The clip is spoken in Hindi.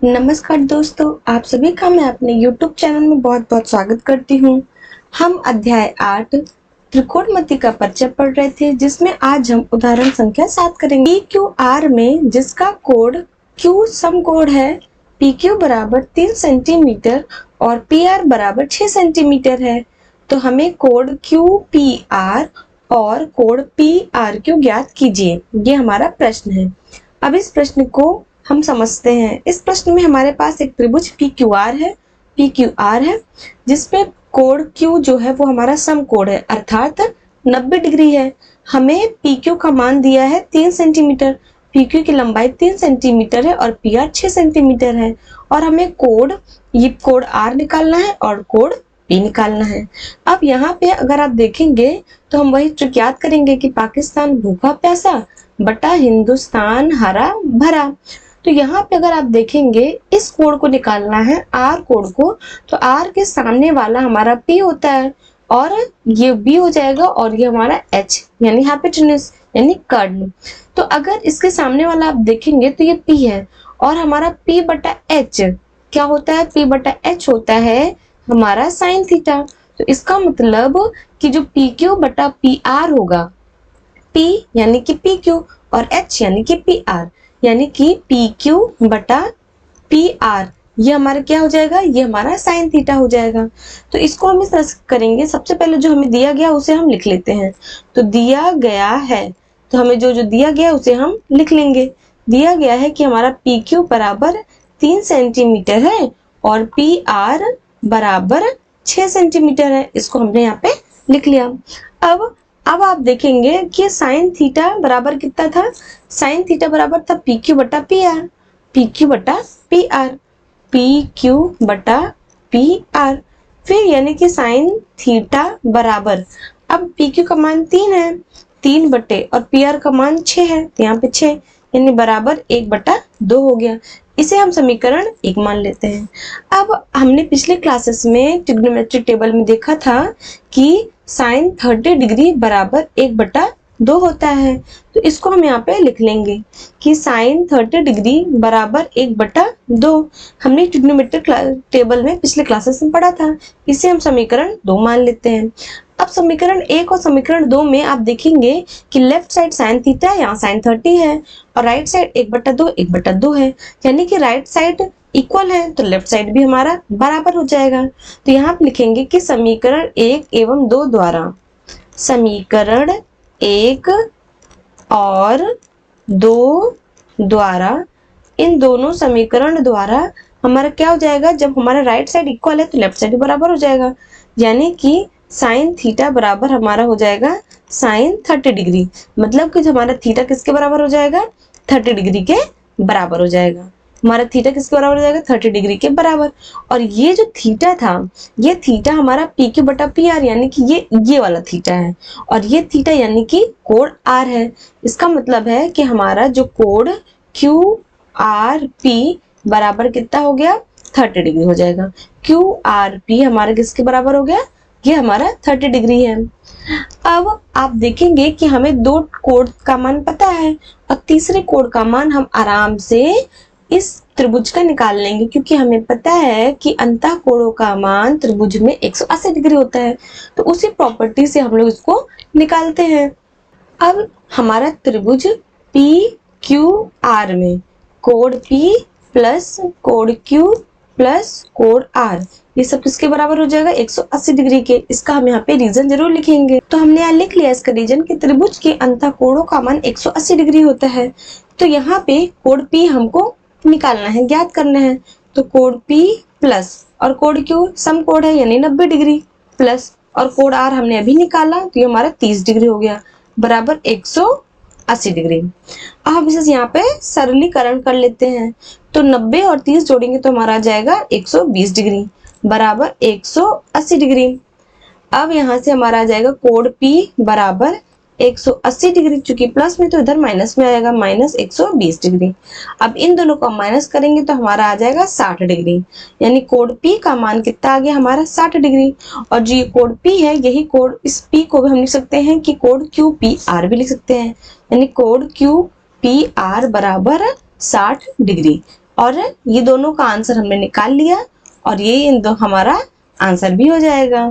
नमस्कार दोस्तों, आप सभी का मैं अपने YouTube चैनल में बहुत बहुत स्वागत करती हूँ। हम अध्याय 8 त्रिकोणमिति का परिचय पढ़ रहे थे, जिसमें आज हम उदाहरण संख्या 7 करेंगे। PQR में जिसका कोण Q समकोण है, PQ बराबर 3 सेंटीमीटर और PR बराबर 6 सेंटीमीटर है, तो हमें कोण QPR और कोण PRQ ज्ञात कीजिए। ये हमारा प्रश्न है। अब इस प्रश्न को हम समझते हैं। इस प्रश्न में हमारे पास एक त्रिभुज PQR है जिसमें कोण Q जो है वो हमारा समकोण है, अर्थात 90 डिग्री है। हमें PQ का मान दिया है 3 सेंटीमीटर, PQ की लंबाई 3 सेंटीमीटर है और PR 6 सेंटीमीटर है, और हमें ये कोण R निकालना है और कोण P निकालना है। अब यहाँ पे अगर आप देखेंगे तो हम वही ट्रिक याद करेंगे कि पाकिस्तान भूखा प्यासा बटा हिंदुस्तान हरा भरा। तो यहाँ पे अगर आप देखेंगे इस कोण को निकालना है, R कोण को, तो R के सामने वाला हमारा P होता है और ये B हो जाएगा और ये हमारा H यानी हाइपोटेन्यूज यानी कर्ण। तो अगर इसके सामने वाला आप देखेंगे तो ये P है और हमारा P बटा H क्या होता है? P बटा H होता है हमारा साइन थीटा। तो इसका मतलब कि जो PQ बटा PR होगा, P यानी कि PQ और H यानी कि PR, यानी कि PQ बटा PR, ये हमारा क्या हो जाएगा? ये हमारा साइन थीटा हो जाएगा। तो इसको हम इस तरह से करेंगे। सबसे पहले जो हमें दिया गया उसे हम लिख लेते हैं। तो दिया गया है, तो हमें जो दिया गया उसे हम लिख लेंगे। दिया गया है कि हमारा PQ बराबर 3 सेंटीमीटर है और PR बराबर 6 सेंटीमीटर है। इसको हमने यहाँ पे लिख लिया। अब आप देखेंगे कि साइन थीटा बराबर कितना था? साइन थीटा बराबर था PQ बटा PR, PQ बटा PR, PQ बटा PR। फिर यानी कि साइन थीटा बराबर, अब PQ का मान 3 है, 3 बटे और PR का मान 6 है, तो यहाँ पे 6 यानी बराबर 1 बटा 2 हो गया। इसे हम समीकरण 1 मान लेते हैं। अब हमने पिछले क्लासेस में ट्रिग्नोमेट्रिक टेबल में देखा था कि साइन 30 डिग्री बराबर 1 बटा 2 होता है। तो इसको हम यहाँ पे लिख लेंगे कि साइन 30 डिग्री बराबर 1 बटा 2। हमने ट्रिग्नोमेट्रिक टेबल में पिछले क्लासेस में पढ़ा था। इसे हम समीकरण 2 मान लेते हैं। अब समीकरण 1 और समीकरण 2 में आप देखेंगे कि लेफ्ट साइड साइन थीटा यहाँ साइन 30 है और राइट साइड 1 बटा 2 है, यानी कि राइट साइड इक्वल है तो लेफ्ट साइड भी हमारा बराबर हो जाएगा। तो यहाँ पे लिखेंगे कि समीकरण 1 एवं 2 द्वारा, समीकरण 1 और 2 द्वारा, इन दोनों समीकरण द्वारा हमारा क्या हो जाएगा? जब हमारा राइट साइड इक्वल है तो लेफ्ट साइड भी बराबर हो जाएगा, यानी कि साइन थीटा बराबर हमारा हो जाएगा साइन 30 डिग्री। मतलब कि हमारा थीटा किसके बराबर हो जाएगा? 30 डिग्री के बराबर हो जाएगा। हमारा थीटा किसके बराबर हो जाएगा? 30 डिग्री के बराबर। और ये जो थीटा था, ये थीटा हमारा PQ बटा PR यानी कि ये वाला थीटा है, और ये थीटा यानी कि कोण R है। इसका मतलब है कि हमारा जो कोण QRP बराबर कितना हो गया? 30 डिग्री हो जाएगा। QRP हमारा किसके बराबर हो गया? ये हमारा 30 डिग्री है। अब आप देखेंगे कि हमें 2 कोण का मान पता है और तीसरे कोण का मान हम आराम से इस त्रिभुज का निकाल लेंगे, क्योंकि हमें पता है कि अंतः कोणों का मान त्रिभुज में 180 डिग्री होता है। तो उसी प्रॉपर्टी से हम लोग इसको निकालते हैं। अब हमारा त्रिभुज PQR में कोण P प्लस कोण Q प्लस कोण R, ये सब किसके बराबर हो जाएगा? 180 डिग्री के। इसका हम यहाँ पे रीजन जरूर लिखेंगे। तो हमने यहाँ लिख लिया इसका रीजन कि त्रिभुज के अंतः कोणों का मान 180 डिग्री होता है। तो यहाँ पे कोण P हमको निकालना है, ज्ञात करना है। तो कोण P प्लस और कोण Q समकोण है यानी 90 डिग्री, प्लस और कोण R हमने अभी निकाला तो ये हमारा 30 डिग्री हो गया, बराबर 180 डिग्री। अब हम इसे यहाँ पे सरलीकरण कर लेते हैं। तो 90 और 30 जोड़ेंगे तो हमारा आ जाएगा 120 डिग्री बराबर 180 डिग्री। अब यहाँ से हमारा आ जाएगा कोण P बराबर 180 डिग्री, चूंकि प्लस में तो इधर माइनस में आएगा, माइनस 120 डिग्री। अब इन दोनों को माइनस करेंगे तो हमारा आ जाएगा 60 डिग्री, यानी कोण P का मान कितना आ गया? हमारा 60 डिग्री। और जो ये कोण P है, यही कोण, इस P को भी हम लिख सकते हैं कि कोण QPR भी लिख सकते हैं, यानी कोण QPR बराबर 60 डिग्री। और ये दोनों का आंसर हमने निकाल लिया और ये इन दो हमारा आंसर भी हो जाएगा।